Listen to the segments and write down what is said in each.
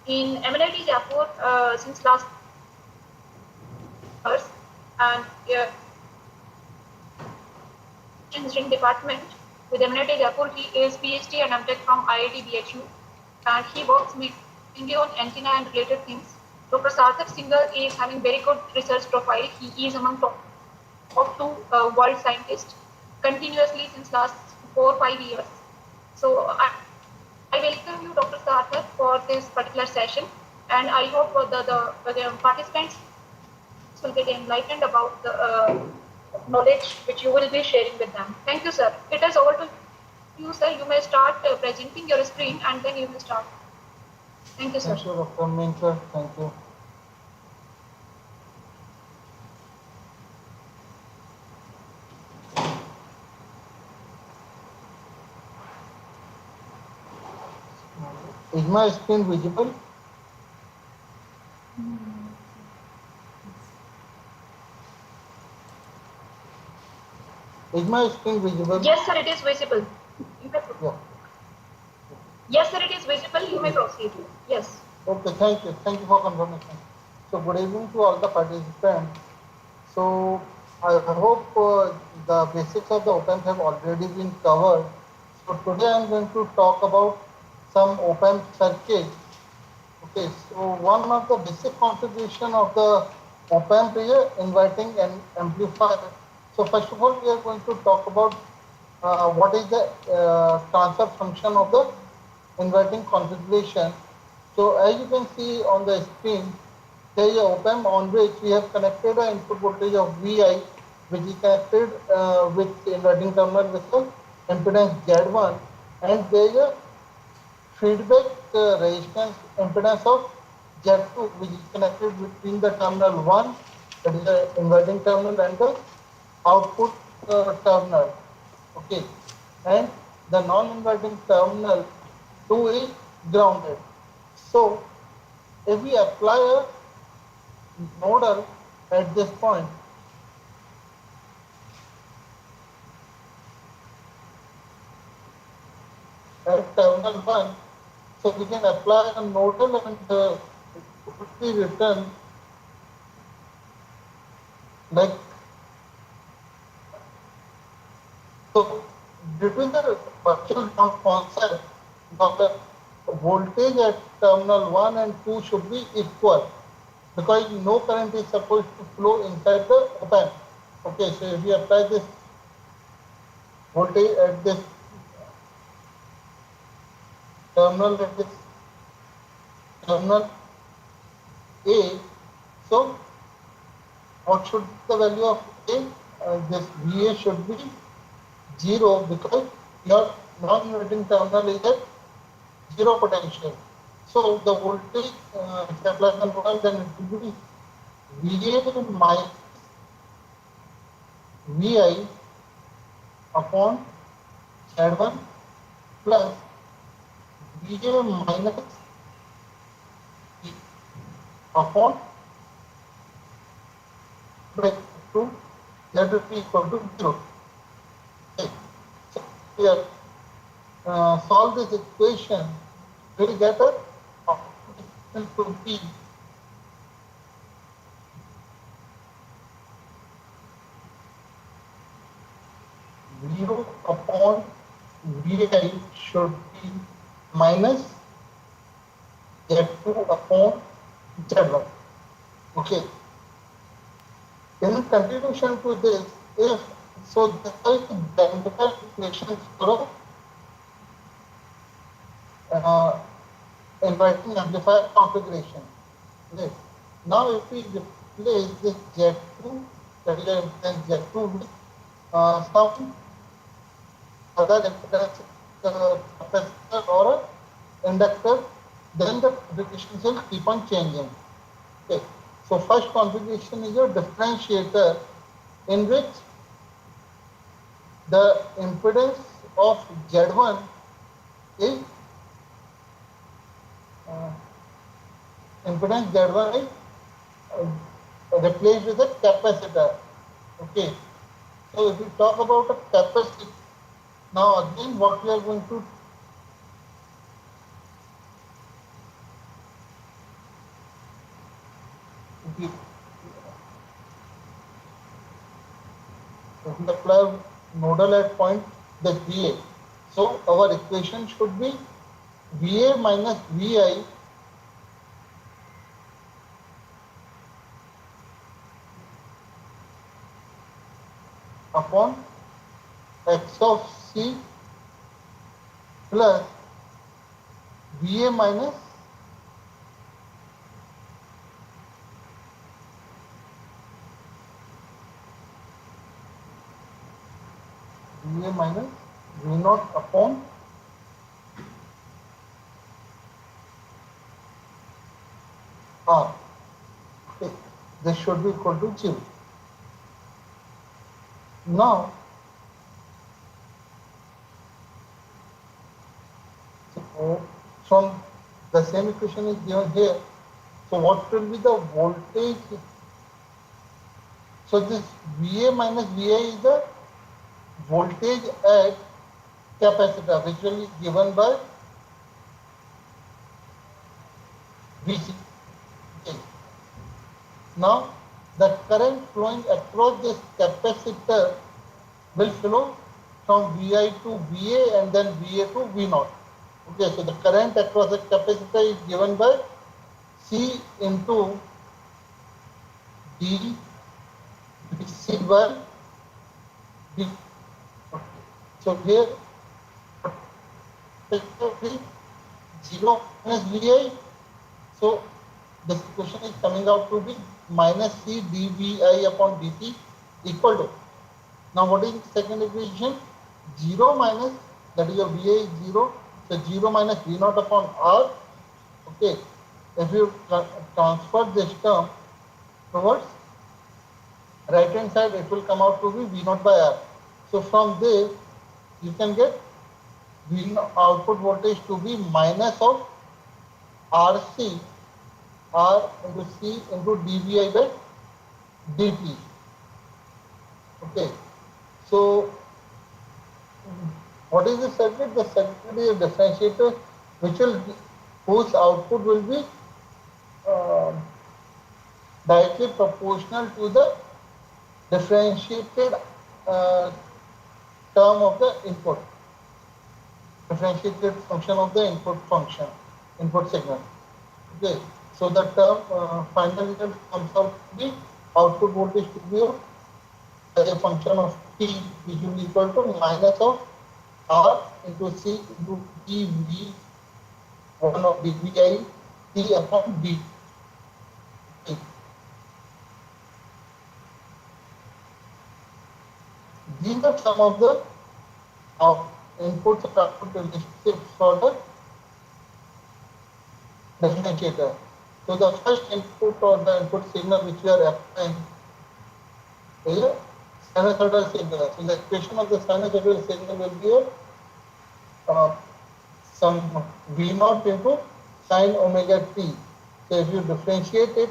in MNIT Jaipur since last years, and engineering department with MNIT Jaipur. He is PhD and MTech from IIT BHU, and he works mainly on antenna and related things. Dr. Sarthak Singhal is having very good research profile. He is among top two world scientists continuously since last 4 or 5 years. So I welcome you, Dr. Sarthak, for this particular session, and I hope the participants will get enlightened about the knowledge which you will be sharing with them. Thank you, sir. It is over to you, sir. You may start presenting your screen and then you will start. Thank you, sir. Thank you, Dr. Minter. Thank you. Is my screen visible? Is my screen visible? Yes, sir, it is visible. Yeah. Yes, sir, it is visible. You may proceed. Yes. Okay, thank you. Thank you for confirmation. So, good evening to all the participants. So, I hope the basics of the op-amp have already been covered. So, today I am going to talk about some op-amp circuits. Okay, so one of the basic configuration of the op-amp is inverting an amplifier. So, first of all, we are going to talk about what is the transfer function of the inverting configuration. So as you can see on the screen, there is a op-amp on which we have connected an input voltage of Vi, which is connected with inverting terminal with the impedance Z1, and there is a feedback resistance impedance of Z2, which is connected between the terminal 1, that is the inverting terminal, and the output terminal. Okay, and the non-inverting terminal 2 is grounded. So, if we apply a nodal at this point, at terminal 1, so we can apply a nodal and it would be written like so. Due to the virtual jump concept, the voltage at terminal 1 and 2 should be equal because no current is supposed to flow inside the op-amp. Okay, so if we apply this voltage at this terminal at this terminal A, so what should be the value of A? This VA should be 0 because your non-inverting terminal is at 0 potential. So the voltage if I apply the nodal, then it will be VA minus Vi upon Z1 plus VA minus E upon by 2, that will be equal to 0. Okay. So here solve this equation, we will get a equal to P 0 upon Vi should be minus Z2 upon Z1. Okay. In continuation to this, if so, this is the identical equation for inverting amplifier configuration. Okay. Now, if we replace this Z2, that is impedance Z2 with some other impedance capacitor or inductor, then the configuration will keep on changing. Okay. So first configuration is a differentiator in which the impedance of Z1 is replaced with a capacitor. Okay. So if we talk about a capacitor, now again what we are going to we apply nodal at point the VA. So our equation should be VA minus VI upon x of c plus VA minus VA minus V naught upon R. Okay. This should be equal to 0. Now, so from the same equation is given here. So what will be the voltage? So this VA minus VI is the voltage at capacitor, which will be given by VC. Okay. Now, the current flowing across this capacitor will flow from VI to VA and then VA to V naught. Okay, so the current across the capacitor is given by C into D C by D. Okay. So here, capacitor 0 minus VI. So this equation is coming out to be minus C dVi upon dt equal to. Now what is the second equation? 0 minus, that is your VA is 0. So 0 minus V naught upon R. Okay. If you transfer this term towards right hand side, it will come out to be V naught by R. So from there, you can get V output voltage to be minus of RC, R into C into dVi by dt. Okay. So what is the circuit? The circuit is a differentiator which will whose output will be uh, directly proportional to the differentiated uh, term of the input, differentiated function of the input function, input signal. Okay, so the term final result comes out to be output voltage to be as a function of t, which will be equal to minus of R into C into dV 1 of dVi T upon D. These are some of the inputs and output relationships for the differentiator. So the first input or the input signal which we are applying is a sinusoidal signal. So the equation of the sinusoidal signal will be a some V naught into sine omega t. So if you differentiate it,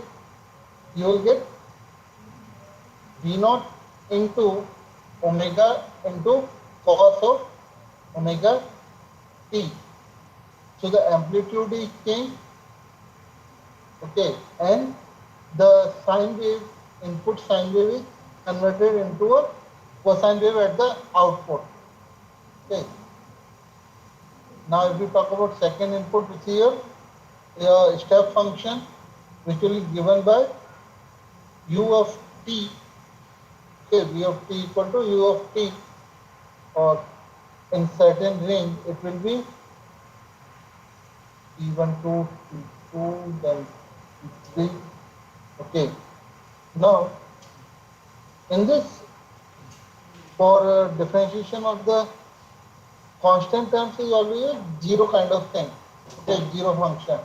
you will get V naught into omega into cos of omega t. So the amplitude is changed, okay, and the sine wave, input sine wave is converted into a cosine wave at the output. Okay. Now if we talk about second input, which is a step function, which will be given by u of t. Okay, v of t equal to u of t, or in certain range it will be t1 to t2 then t3. Okay. Now in this, for differentiation of the constant terms is always a zero kind of thing. Okay, zero function.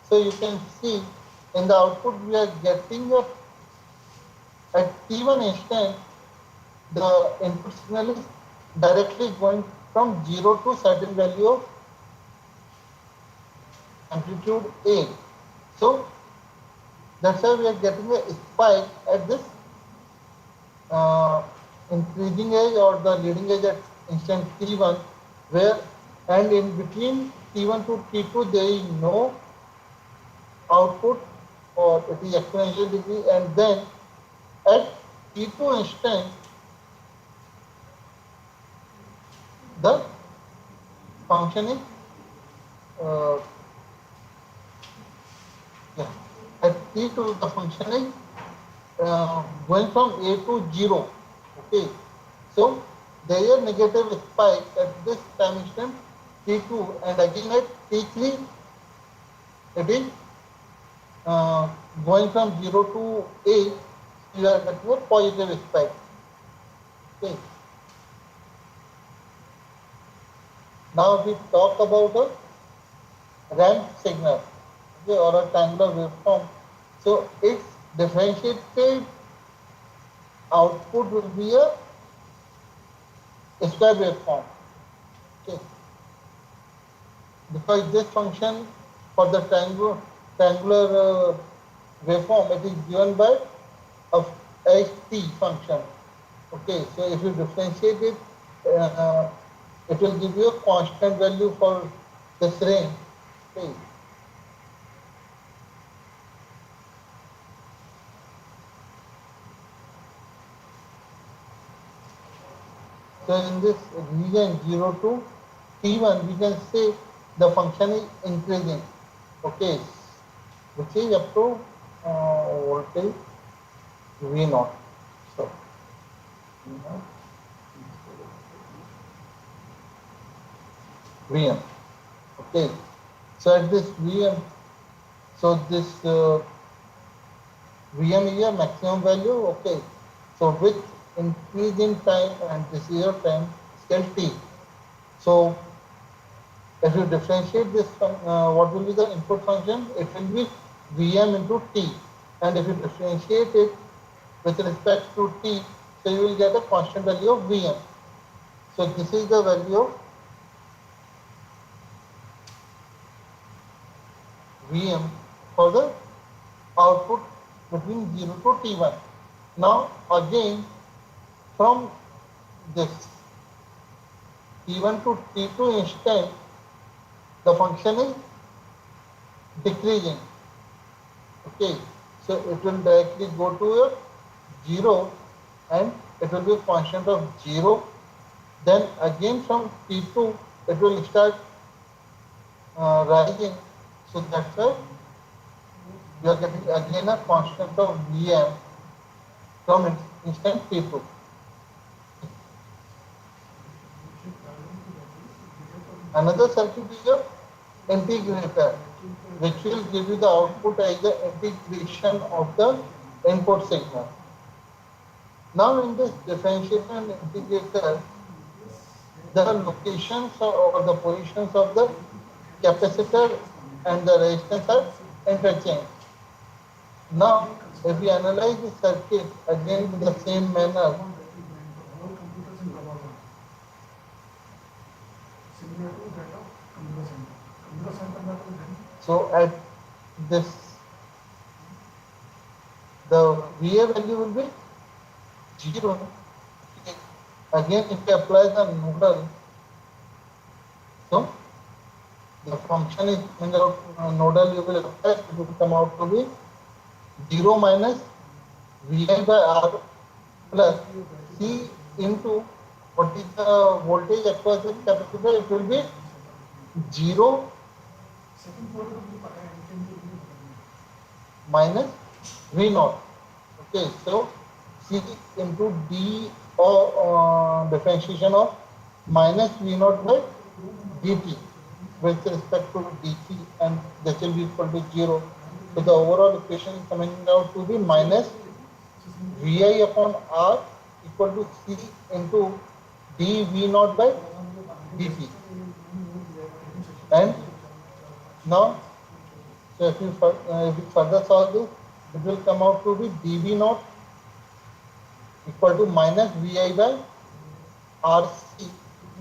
So you can see in the output we are getting at t1 instant the input signal is directly going from 0 to certain value of amplitude A. So that's why we are getting a spike at this increasing edge or the leading edge at instant t1, where and in between t1 to t2 there is no output or it is exponential degree, and then at t2 instant the function is uh, yeah, at t2 the function is going from a to 0. Okay, so there is a negative spike at this time instant t2, and again at t3 it is uh, going from 0 to 8, you are getting a positive spike. Okay, now we talk about a ramp signal, okay, or a triangular waveform. So its differentiated output will be a square waveform. Okay, because this function for the triangular waveform, it is given by a ht function. Okay, so if you differentiate it, uh, it will give you a constant value for this range. Okay, so in this region 0 to t1, we can say the function is increasing. Okay, which is up to voltage V naught. So Vm. Okay, so at this Vm, so this Vm is your maximum value. Okay, so with increase in time, and this is your time scale t. So if you differentiate this, what will be the input function? It will be Vm into t, and if you differentiate it with respect to t, so you will get a constant value of Vm. So this is the value of Vm for the output between 0 to t1. Now again from this t1 to t2 instant, the function is decreasing. Okay, so it will directly go to a 0, and it will be a constant of 0. Then again from t2 it will start rising. So that's why you are getting again a constant of Vm from instant t2. Another circuit is a integrator, which will give you the output as the integration of the input signal. Now in this differentiation integrator, the locations or the positions of the capacitor and the resistance are interchanged. Now if we analyze the circuit again in the same manner, so at this the VA value will be 0. Again if we apply the nodal, so the function is in the nodal you will apply, it will come out to be 0 minus VI by R plus C into what is the voltage across the capacitor, it will be 0 minus V naught. Okay, so C into D or differentiation of minus V naught by dt with respect to dt, and this will be equal to 0. So the overall equation is coming out to be minus Vi upon R equal to C into dV naught by dt. And now, so if you further solve this, it will come out to be dV naught equal to minus Vi by Rc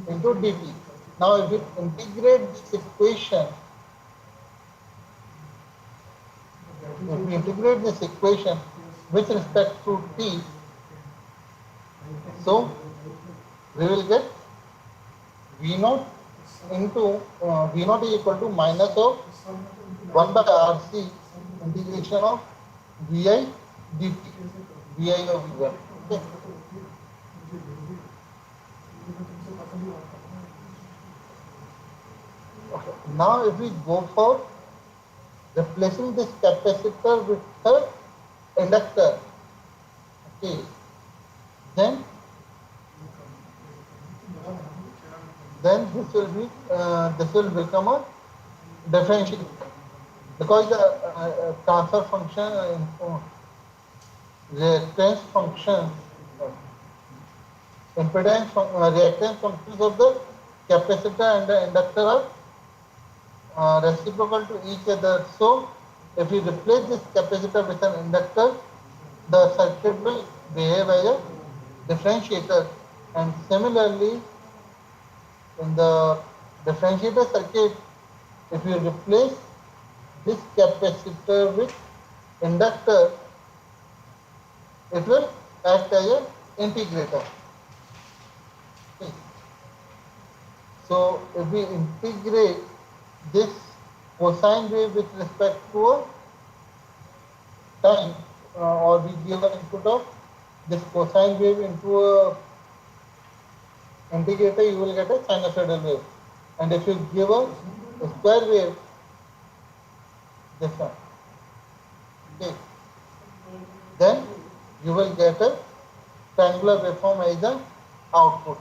into dt. Now if we integrate this equation, with respect to t, so we will get V naught into V naught is equal to minus of 1 by Rc integration of Vi dt, Vi of V1. Okay. Okay. Now if we go for replacing this capacitor with the inductor, okay, then this will become a differentiator because the transfer function reactance function reactance functions of the capacitor and the inductor are reciprocal to each other. So, if we replace this capacitor with an inductor, the circuit will behave as a differentiator. And similarly, in the differentiator circuit, if you replace this capacitor with inductor, it will act as an integrator. Okay. So, if we integrate this cosine wave with respect to a time, or we give an input of this cosine wave into a integrator, you will get a sinusoidal wave. And if you give a square wave, this one, okay, then you will get a triangular waveform as the output.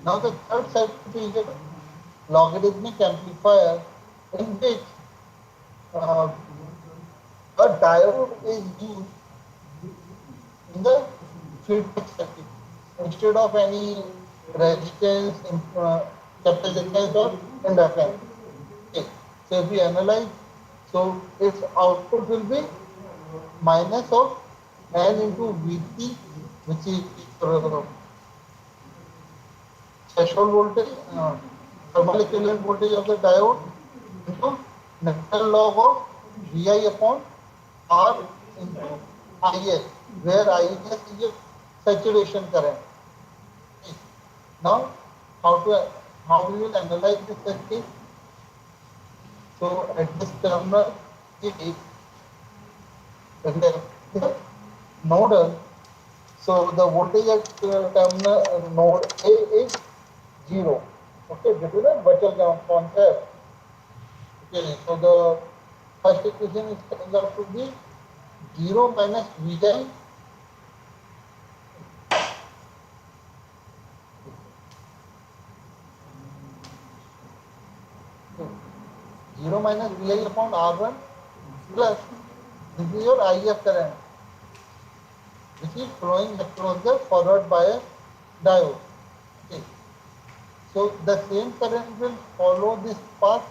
Now the third circuit is a logarithmic amplifier in which uh, a diode is used in the feedback circuit instead of any resistance, capacitance or inductance. Okay. So if we analyze, so its output will be minus of N into Vt, which is uh, threshold voltage, thermal equivalent voltage of the diode into natural log of Vi upon R into Is, where Is is a saturation current. Okay. Now, how to how we will analyze this circuit? So at this terminal A, in the nodal, so the voltage at terminal node A is 0. Okay, this is a virtual concept. Okay, so the first equation is coming out to be 0 minus Vi. 0 minus Vi upon R1 plus this is your IF current, which is flowing across the forward bias diode. Okay. So the same current will follow this path.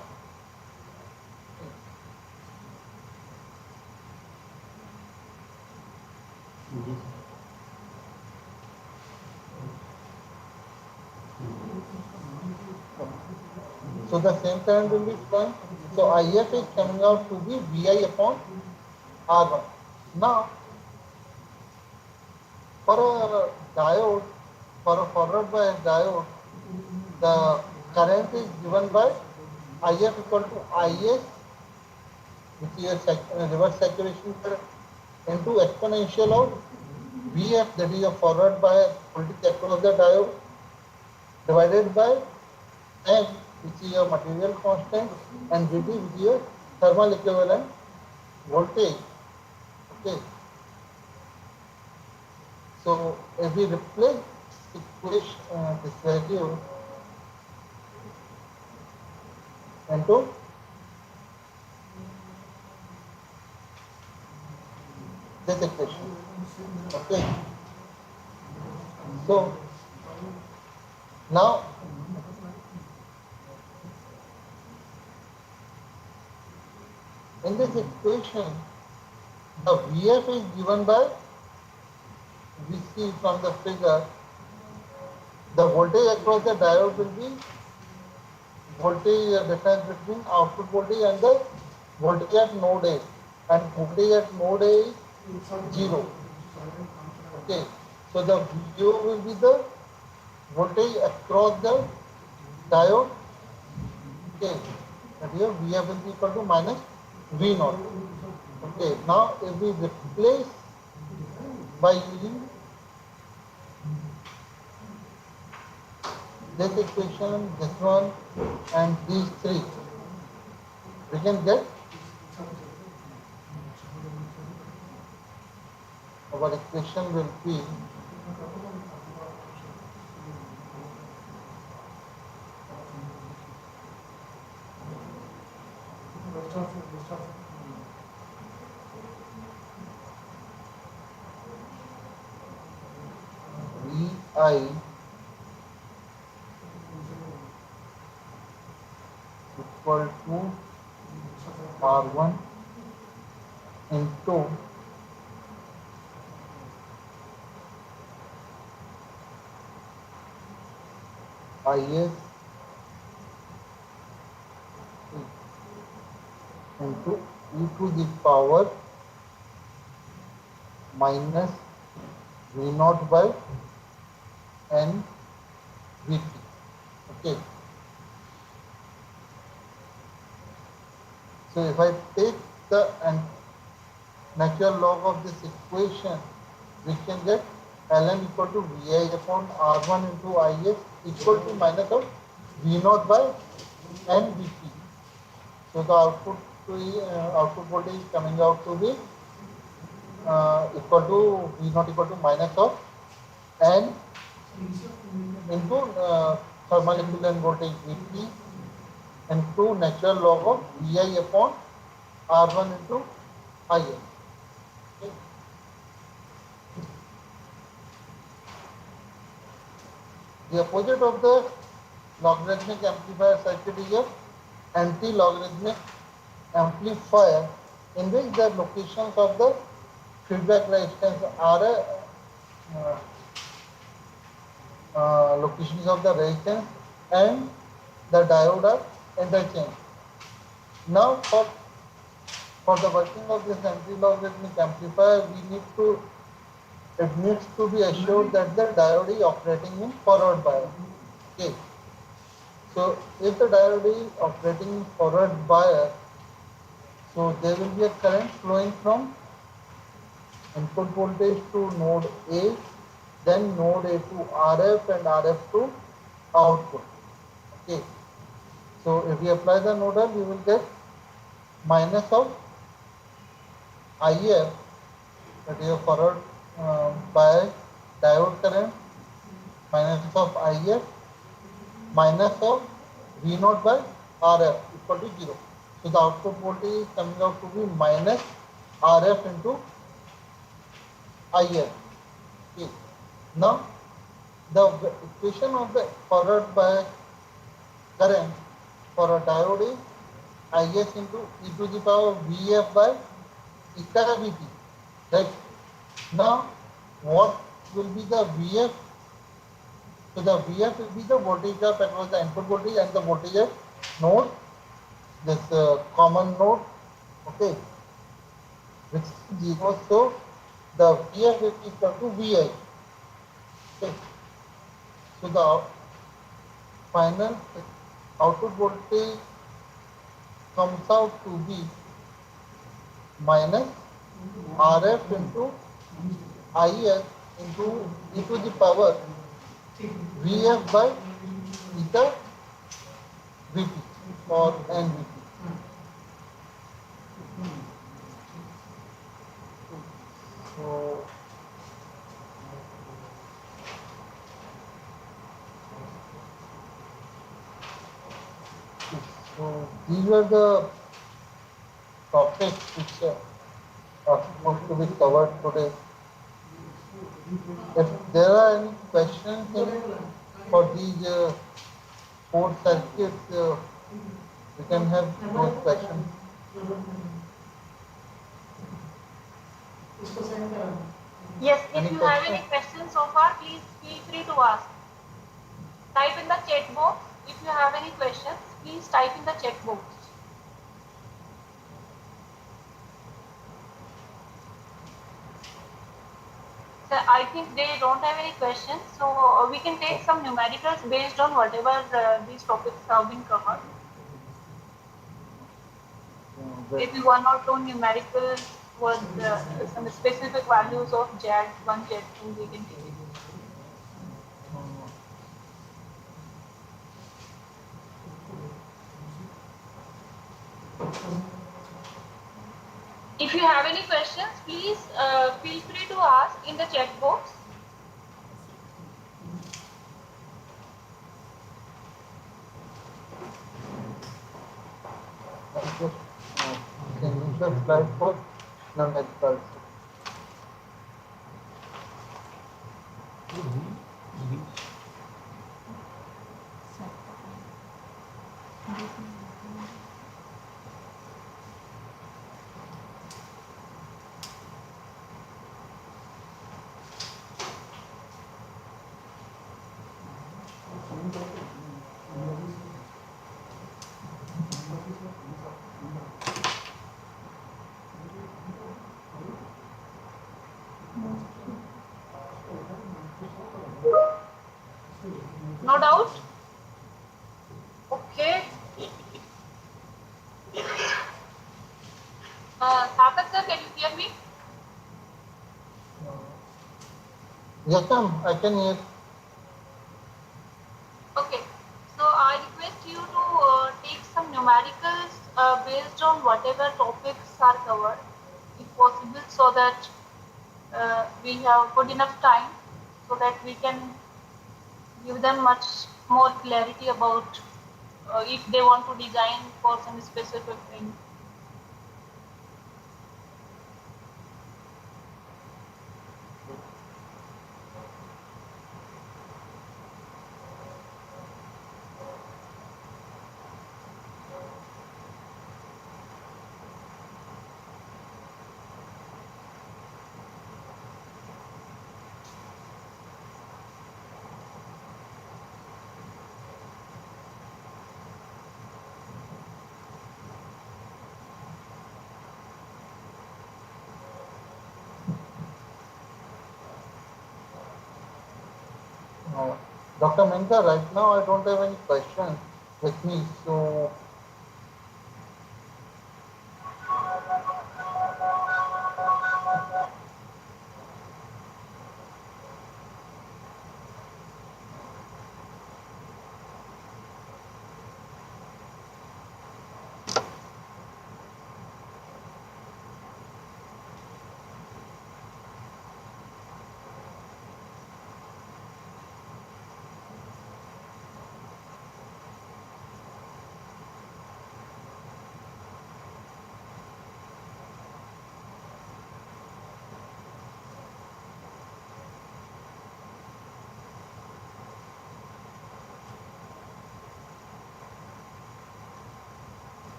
So the same current will be flowing. So IF is coming out to be Vi upon R1. Now for a diode, for a forward bias diode, the current is given by IF equal to Is, which is a reverse saturation current, into exponential of Vf, that is a forward bias voltage across the diode, divided by M, which is a material constant, and Vt, which is a thermal equivalent voltage. Okay. So if we replace this value into this equation. Okay. So now in this equation, the Vf is given by, we see from the figure, the voltage across the diode will be voltage difference between output voltage and the voltage at node A, and voltage at node A is 0. Okay, so the VO will be the voltage across the diode. Okay, That here Vf will be equal to minus V naught. Okay, now if we replace by using this equation, this one, and these three, we can get our equation will be Vi equal to R1 into Is into e to the power minus V naught by n Vt. Okay. So if I take the natural log of this equation, we can get ln equal to Vi upon R1 into Is equal to minus of V naught by n Vt. So the output voltage is coming out to be equal to V naught equal to minus of n into thermal equivalent voltage Vt into natural log of Vi upon R1 into Is. Okay. The opposite of the logarithmic amplifier circuit is a anti-logarithmic amplifier in which the locations of the feedback resistance are uh, locations of the resistance and the diode are interchanged. Now for the working of this anti-logarithmic amplifier, it needs to be assured that the diode is operating in forward bias. Okay. So if the diode is operating in forward bias, so there will be a current flowing from input voltage to node A, then node A to RF and RF to output. Okay. So if we apply the nodal, we will get minus of IF, that is a forward bias diode current, minus of IF minus of V naught by RF equal to 0. So the output voltage is coming out to be minus RF into IF. Okay. Now the equation of the forward bias current for a diode is Is into e to the power Vf by eta Vt. Right. Now what will be the Vf? So the Vf will be the voltage drop across the input voltage and the voltage at node, this common node, okay, which is 0. So the Vf is equal to Vi. Okay. So the final output voltage comes out to be minus Rf into Is into e to the power Vf by eta Vt or nVt. So, so these were the topics which are supposed to be covered today. If there are any questions for these four circuits, we can have those questions. Yes, if Any you have any questions? questions so far, please feel free to ask. Type in the chat box. If you have any questions, please type in the chat box. So I think they don't have any questions, so we can take some numericals based on whatever these topics have been covered. maybe one or two numericals with some specific values of JAD, one JAD, two we can take it. If you have any questions, please feel free to ask in the chat box. I'm just changing the slide for numericals. No doubt? Okay. Sarthak sir, can you hear me? Yes, ma'am, I can hear. Okay. So I request you to take some numericals based on whatever topics are covered, if possible, so that we have good enough time so that we can give them much more clarity about if they want to design for some specific thing. Uh, Dr. Menka, right now I don't have any questions with me, so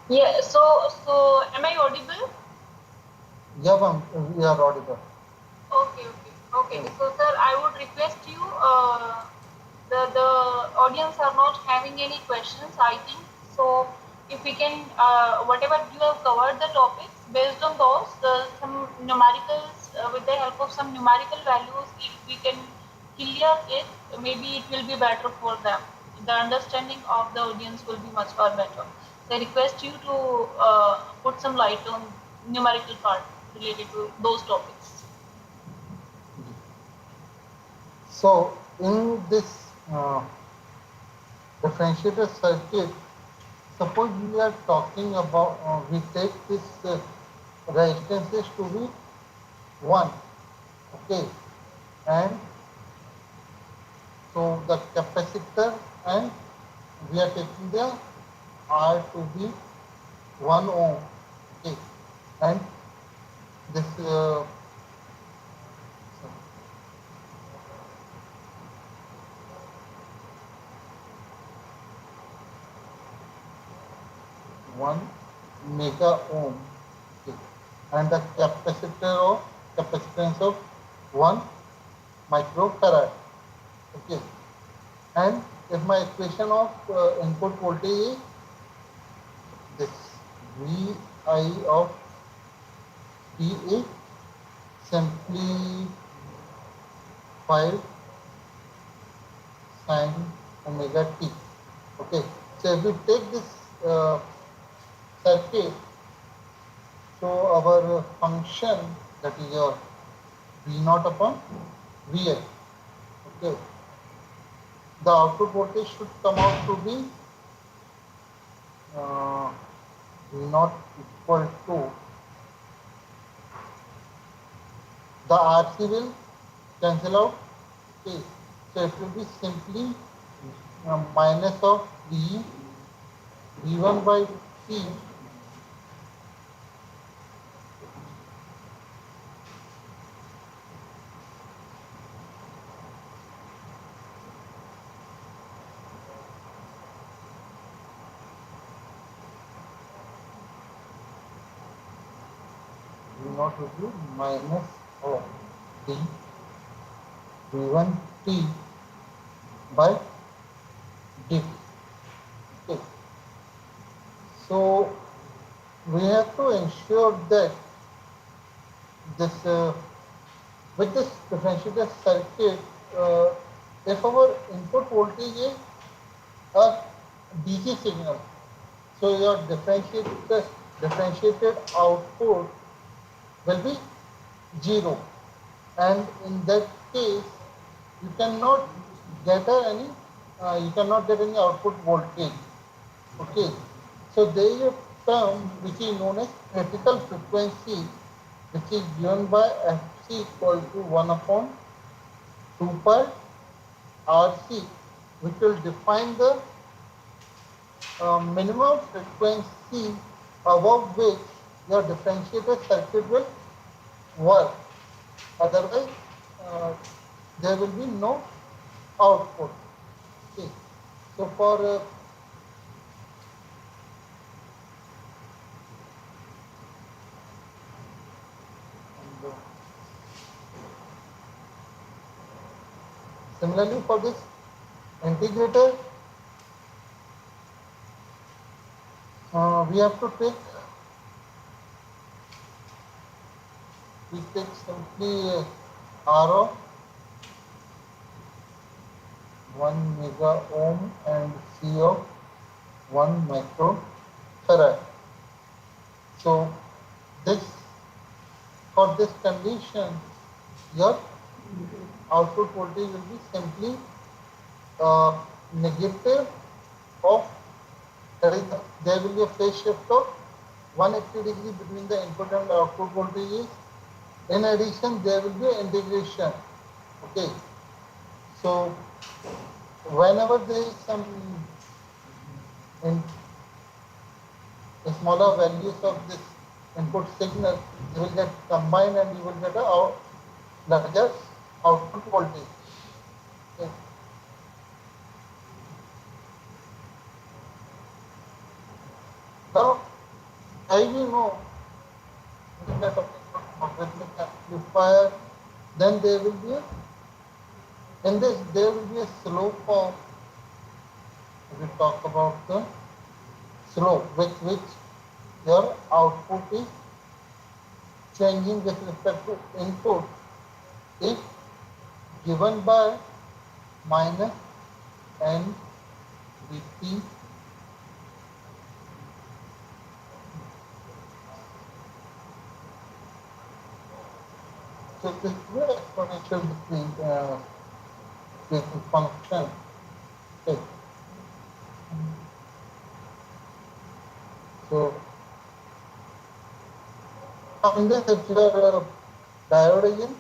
Yeah. So am I audible? yeah, ma'am, we are audible. Okay, okay, okay. Uh, So, sir, I would request you. The audience are not having any questions, I think. So, if we can, whatever you have covered the topics, based on those, some numericals, with the help of some numerical values, if we can clear it, maybe it will be better for them. The understanding of the audience will be much far better. So, I request you to put some light on numerical part related to those topics. So, in this differentiator circuit, suppose we are talking about, we take this resistances to be 1, okay, and so the capacitor, and we are taking the R to be 1 ohm, okay, and this 1 mega ohm, okay, and the capacitor of capacitance of 1 microfarad, okay, and if my equation of input voltage is this Vi of T is simplified sin omega t. Okay, so if we take this uh, circuit, so our function, that is your V naught upon Vi. Okay, the output voltage should come out to be uh, not equal to the RC will cancel out. Okay, so it will be simply minus of V1 by T V0 will be minus of D V1 T by dt. Okay, so we have to ensure that this with this differentiated circuit, uh, if our input voltage is a DC signal, so your differentiated output will be 0, and in that case you cannot get any output voltage. Okay, so there is a term which is known as critical frequency, which is given by Fc equal to 1 upon 2 pi Rc, which will define the minimum frequency above which your differentiated circuit will work. Otherwise, uh, there will be no output. Okay. So for and, similarly for this integrator, we have to take simply R of 1 mega ohm and C of 1 microfarad. So this for this condition, your output voltage will be simply negative of, that is, there will be a phase shift of 180 degree between the input and output voltages. In addition, there will be integration. Okay, so whenever there is some in smaller values of this input signal, they will get combined and you will get a larger output voltage. Okay. Now, as we know, in the topic of logarithmic amplifier, then there will be in this there will be a slope of, if we talk about the slope with which your output is changing with respect to input is given by minus n dt. So this is the exponential decreasing function. Okay. So in this, if your diode is in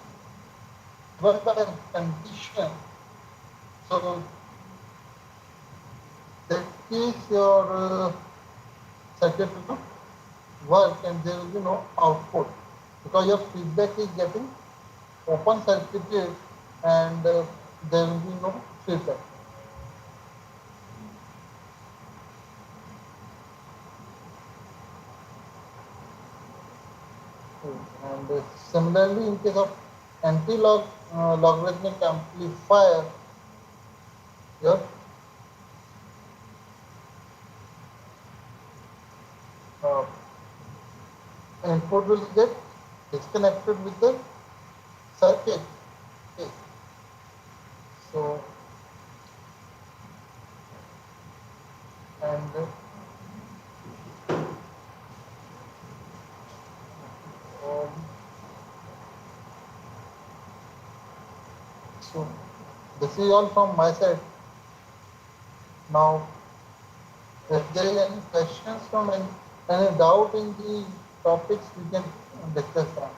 given by a condition, so that case your circuit will not work and there will be no output because your feedback is getting open circuited and there will be no feedback. And similarly, in case of logarithmic amplifier, your uh, input will get disconnected with the circuit. Okay. So, and um, so this is all from my side. Now, if there is any questions from any doubt in the topics, we can discuss that.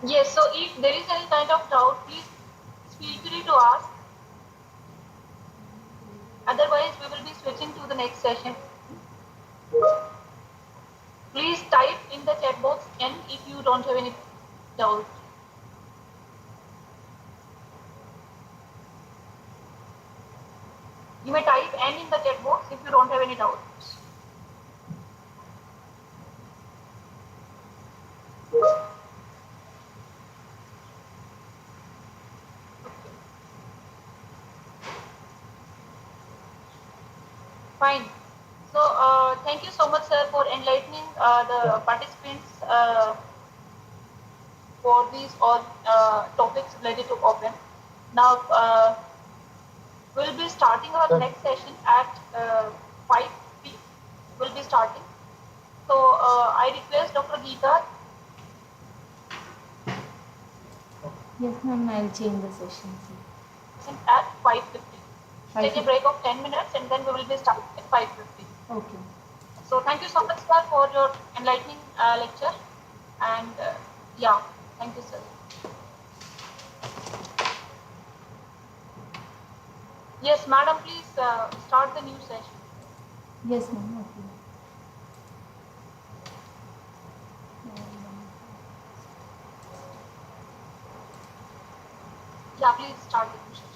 Yes, so if there is any kind of doubt, please feel free to ask. Otherwise, we will be switching to the next session. Please type in the chat box N if you don't have any doubt. You may type N in the chat box if you don't have any doubts. Fine. So, thank you so much, sir, for enlightening Yeah. the participants for these all topics related to open. Now, we'll be starting our That, next session at 5 p. We'll be starting. So, I request Dr. Geeta Yes, ma'am, I'll change the session. at 5:50. Take a 5:50. break of 10 minutes and then we will be starting at 5:50. Okay. So, thank you so much, sir, for your enlightening lecture. And yeah, thank you, sir. Yes, madam, please start the new session. Yes, ma'am. Okay. Yeah, please start the new session.